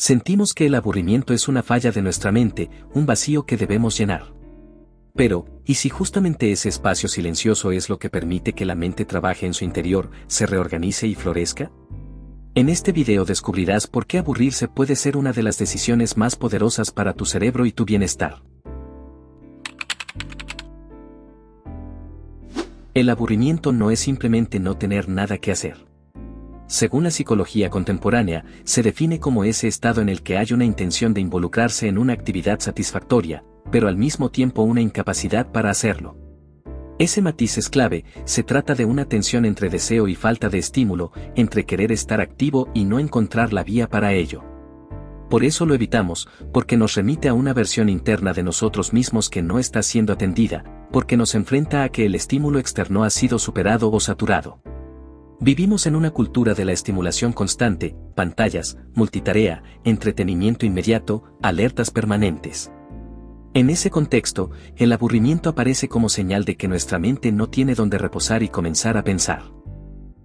Sentimos que el aburrimiento es una falla de nuestra mente, un vacío que debemos llenar. Pero, ¿y si justamente ese espacio silencioso es lo que permite que la mente trabaje en su interior, se reorganice y florezca? En este video descubrirás por qué aburrirse puede ser una de las decisiones más poderosas para tu cerebro y tu bienestar. El aburrimiento no es simplemente no tener nada que hacer. Según la psicología contemporánea, se define como ese estado en el que hay una intención de involucrarse en una actividad satisfactoria, pero al mismo tiempo una incapacidad para hacerlo. Ese matiz es clave, se trata de una tensión entre deseo y falta de estímulo, entre querer estar activo y no encontrar la vía para ello. Por eso lo evitamos, porque nos remite a una versión interna de nosotros mismos que no está siendo atendida, porque nos enfrenta a que el estímulo externo ha sido superado o saturado. Vivimos en una cultura de la estimulación constante, pantallas, multitarea, entretenimiento inmediato, alertas permanentes. En ese contexto, el aburrimiento aparece como señal de que nuestra mente no tiene dónde reposar y comenzar a pensar.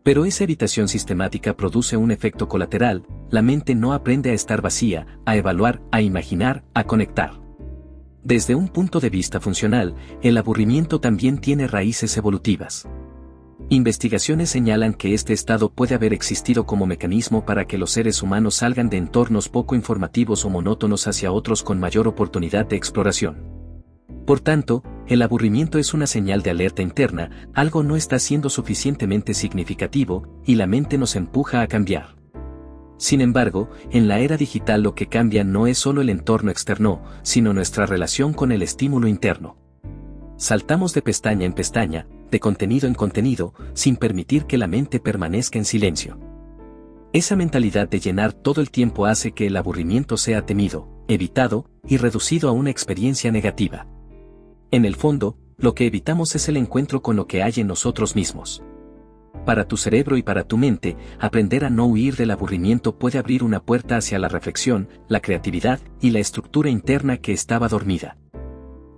Pero esa evitación sistemática produce un efecto colateral, la mente no aprende a estar vacía, a evaluar, a imaginar, a conectar. Desde un punto de vista funcional, el aburrimiento también tiene raíces evolutivas. Investigaciones señalan que este estado puede haber existido como mecanismo para que los seres humanos salgan de entornos poco informativos o monótonos hacia otros con mayor oportunidad de exploración. Por tanto, el aburrimiento es una señal de alerta interna, algo no está siendo suficientemente significativo, y la mente nos empuja a cambiar. Sin embargo, en la era digital lo que cambia no es solo el entorno externo, sino nuestra relación con el estímulo interno. Saltamos de pestaña en pestaña, de contenido en contenido, sin permitir que la mente permanezca en silencio. Esa mentalidad de llenar todo el tiempo hace que el aburrimiento sea temido, evitado, y reducido a una experiencia negativa. En el fondo, lo que evitamos es el encuentro con lo que hay en nosotros mismos. Para tu cerebro y para tu mente, aprender a no huir del aburrimiento puede abrir una puerta hacia la reflexión, la creatividad y la estructura interna que estaba dormida.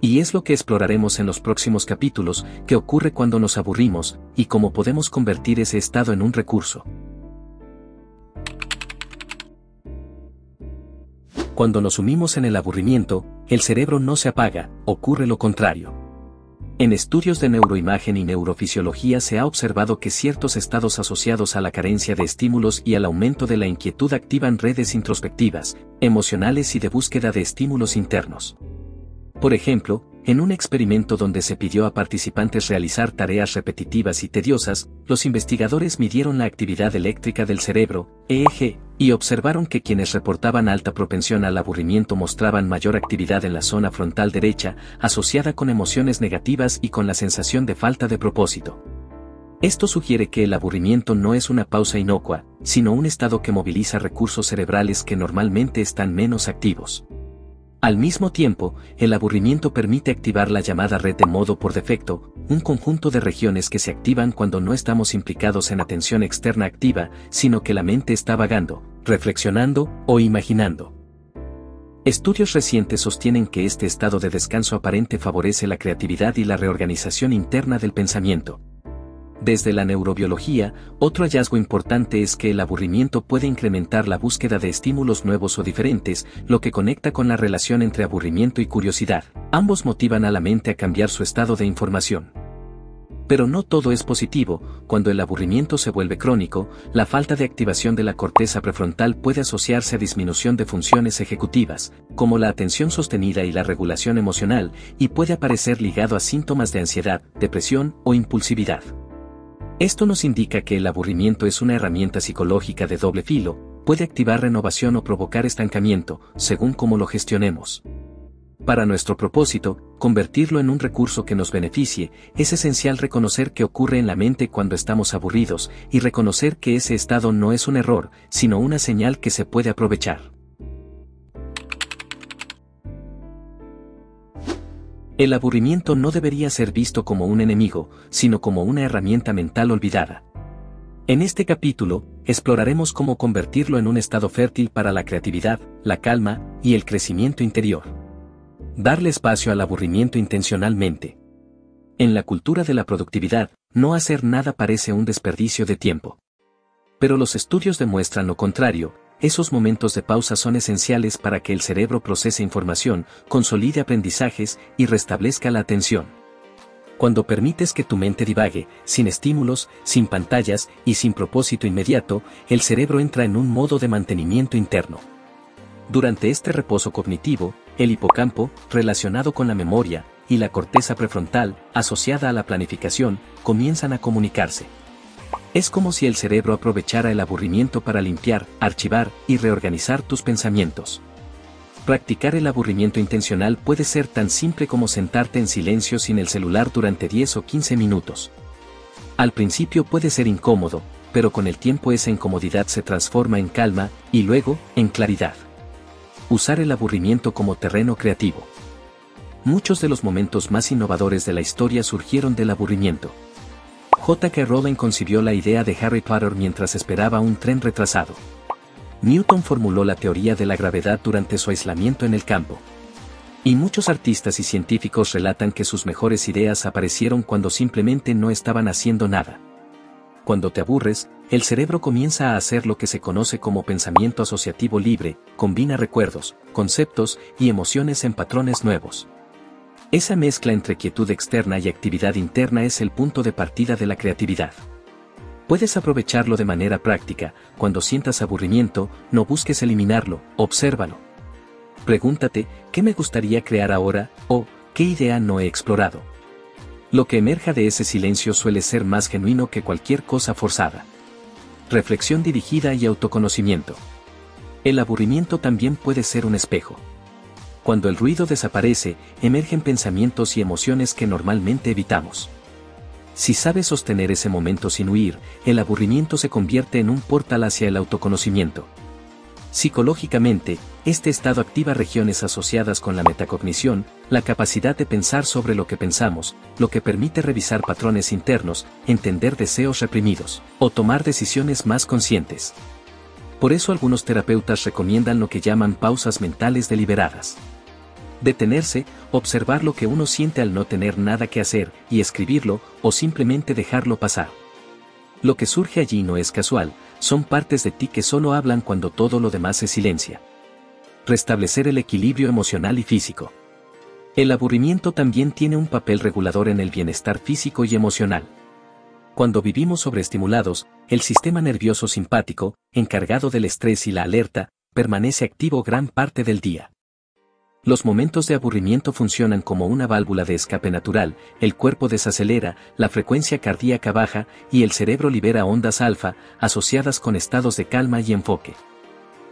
Y es lo que exploraremos en los próximos capítulos, qué ocurre cuando nos aburrimos, y cómo podemos convertir ese estado en un recurso. Cuando nos sumimos en el aburrimiento, el cerebro no se apaga, ocurre lo contrario. En estudios de neuroimagen y neurofisiología se ha observado que ciertos estados asociados a la carencia de estímulos y al aumento de la inquietud activan redes introspectivas, emocionales y de búsqueda de estímulos internos. Por ejemplo, en un experimento donde se pidió a participantes realizar tareas repetitivas y tediosas, los investigadores midieron la actividad eléctrica del cerebro, EEG, y observaron que quienes reportaban alta propensión al aburrimiento mostraban mayor actividad en la zona frontal derecha, asociada con emociones negativas y con la sensación de falta de propósito. Esto sugiere que el aburrimiento no es una pausa inocua, sino un estado que moviliza recursos cerebrales que normalmente están menos activos. Al mismo tiempo, el aburrimiento permite activar la llamada red de modo por defecto, un conjunto de regiones que se activan cuando no estamos implicados en atención externa activa, sino que la mente está vagando, reflexionando o imaginando. Estudios recientes sostienen que este estado de descanso aparente favorece la creatividad y la reorganización interna del pensamiento. Desde la neurobiología, otro hallazgo importante es que el aburrimiento puede incrementar la búsqueda de estímulos nuevos o diferentes, lo que conecta con la relación entre aburrimiento y curiosidad. Ambos motivan a la mente a cambiar su estado de información. Pero no todo es positivo. Cuando el aburrimiento se vuelve crónico, la falta de activación de la corteza prefrontal puede asociarse a disminución de funciones ejecutivas, como la atención sostenida y la regulación emocional, y puede aparecer ligado a síntomas de ansiedad, depresión o impulsividad. Esto nos indica que el aburrimiento es una herramienta psicológica de doble filo, puede activar renovación o provocar estancamiento, según cómo lo gestionemos. Para nuestro propósito, convertirlo en un recurso que nos beneficie, es esencial reconocer qué ocurre en la mente cuando estamos aburridos, y reconocer que ese estado no es un error, sino una señal que se puede aprovechar. El aburrimiento no debería ser visto como un enemigo, sino como una herramienta mental olvidada. En este capítulo, exploraremos cómo convertirlo en un estado fértil para la creatividad, la calma y el crecimiento interior. Darle espacio al aburrimiento intencionalmente. En la cultura de la productividad, no hacer nada parece un desperdicio de tiempo. Pero los estudios demuestran lo contrario, esos momentos de pausa son esenciales para que el cerebro procese información, consolide aprendizajes y restablezca la atención. Cuando permites que tu mente divague, sin estímulos, sin pantallas y sin propósito inmediato, el cerebro entra en un modo de mantenimiento interno. Durante este reposo cognitivo, el hipocampo, relacionado con la memoria, y la corteza prefrontal, asociada a la planificación, comienzan a comunicarse. Es como si el cerebro aprovechara el aburrimiento para limpiar, archivar y reorganizar tus pensamientos. Practicar el aburrimiento intencional puede ser tan simple como sentarte en silencio sin el celular durante 10 o 15 minutos. Al principio puede ser incómodo, pero con el tiempo esa incomodidad se transforma en calma y luego, en claridad. Usar el aburrimiento como terreno creativo. Muchos de los momentos más innovadores de la historia surgieron del aburrimiento. J.K. Rowling concibió la idea de Harry Potter mientras esperaba un tren retrasado. Newton formuló la teoría de la gravedad durante su aislamiento en el campo. Y muchos artistas y científicos relatan que sus mejores ideas aparecieron cuando simplemente no estaban haciendo nada. Cuando te aburres, el cerebro comienza a hacer lo que se conoce como pensamiento asociativo libre, combina recuerdos, conceptos y emociones en patrones nuevos. Esa mezcla entre quietud externa y actividad interna es el punto de partida de la creatividad. Puedes aprovecharlo de manera práctica. Cuando sientas aburrimiento, no busques eliminarlo, obsérvalo. Pregúntate, ¿qué me gustaría crear ahora? O, ¿qué idea no he explorado? Lo que emerja de ese silencio suele ser más genuino que cualquier cosa forzada. Reflexión dirigida y autoconocimiento. El aburrimiento también puede ser un espejo. Cuando el ruido desaparece, emergen pensamientos y emociones que normalmente evitamos. Si sabes sostener ese momento sin huir, el aburrimiento se convierte en un portal hacia el autoconocimiento. Psicológicamente, este estado activa regiones asociadas con la metacognición, la capacidad de pensar sobre lo que pensamos, lo que permite revisar patrones internos, entender deseos reprimidos, o tomar decisiones más conscientes. Por eso algunos terapeutas recomiendan lo que llaman pausas mentales deliberadas. Detenerse, observar lo que uno siente al no tener nada que hacer, y escribirlo, o simplemente dejarlo pasar. Lo que surge allí no es casual, son partes de ti que solo hablan cuando todo lo demás se silencia. Restablecer el equilibrio emocional y físico. El aburrimiento también tiene un papel regulador en el bienestar físico y emocional. Cuando vivimos sobreestimulados, el sistema nervioso simpático, encargado del estrés y la alerta, permanece activo gran parte del día. Los momentos de aburrimiento funcionan como una válvula de escape natural, el cuerpo desacelera, la frecuencia cardíaca baja y el cerebro libera ondas alfa, asociadas con estados de calma y enfoque.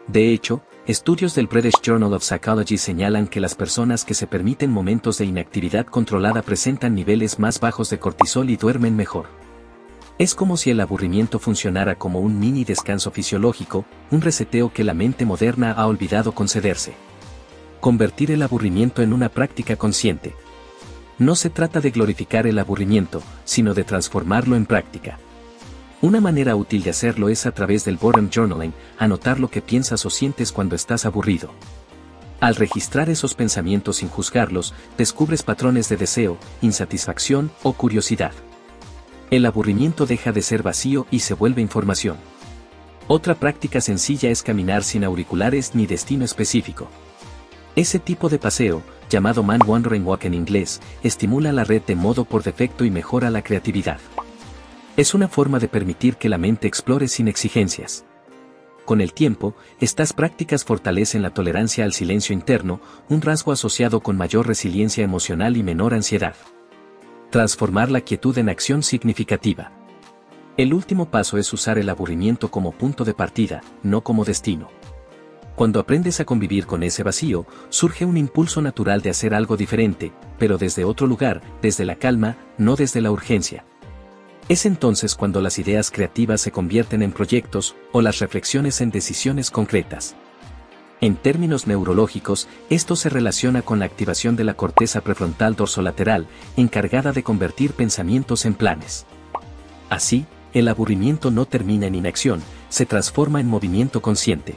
De hecho, estudios del British Journal of Psychology señalan que las personas que se permiten momentos de inactividad controlada presentan niveles más bajos de cortisol y duermen mejor. Es como si el aburrimiento funcionara como un mini descanso fisiológico, un reseteo que la mente moderna ha olvidado concederse. Convertir el aburrimiento en una práctica consciente. No se trata de glorificar el aburrimiento, sino de transformarlo en práctica. Una manera útil de hacerlo es a través del boredom journaling, anotar lo que piensas o sientes cuando estás aburrido. Al registrar esos pensamientos sin juzgarlos, descubres patrones de deseo, insatisfacción o curiosidad. El aburrimiento deja de ser vacío y se vuelve información. Otra práctica sencilla es caminar sin auriculares ni destino específico. Ese tipo de paseo, llamado Man Wandering Walk en inglés, estimula la red de modo por defecto y mejora la creatividad. Es una forma de permitir que la mente explore sin exigencias. Con el tiempo, estas prácticas fortalecen la tolerancia al silencio interno, un rasgo asociado con mayor resiliencia emocional y menor ansiedad. Transformar la quietud en acción significativa. El último paso es usar el aburrimiento como punto de partida, no como destino. Cuando aprendes a convivir con ese vacío, surge un impulso natural de hacer algo diferente, pero desde otro lugar, desde la calma, no desde la urgencia. Es entonces cuando las ideas creativas se convierten en proyectos, o las reflexiones en decisiones concretas. En términos neurológicos, esto se relaciona con la activación de la corteza prefrontal dorsolateral, encargada de convertir pensamientos en planes. Así, el aburrimiento no termina en inacción, se transforma en movimiento consciente.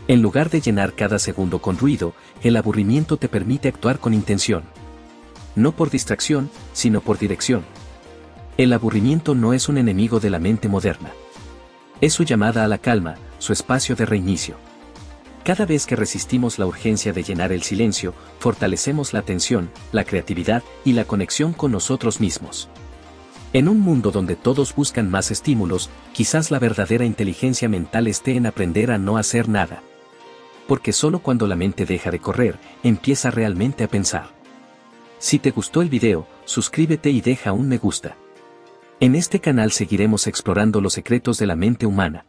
En lugar de llenar cada segundo con ruido, el aburrimiento te permite actuar con intención. No por distracción, sino por dirección. El aburrimiento no es un enemigo de la mente moderna. Es su llamada a la calma, su espacio de reinicio. Cada vez que resistimos la urgencia de llenar el silencio, fortalecemos la atención, la creatividad y la conexión con nosotros mismos. En un mundo donde todos buscan más estímulos, quizás la verdadera inteligencia mental esté en aprender a no hacer nada. Porque solo cuando la mente deja de correr, empieza realmente a pensar. Si te gustó el video, suscríbete y deja un me gusta. En este canal seguiremos explorando los secretos de la mente humana.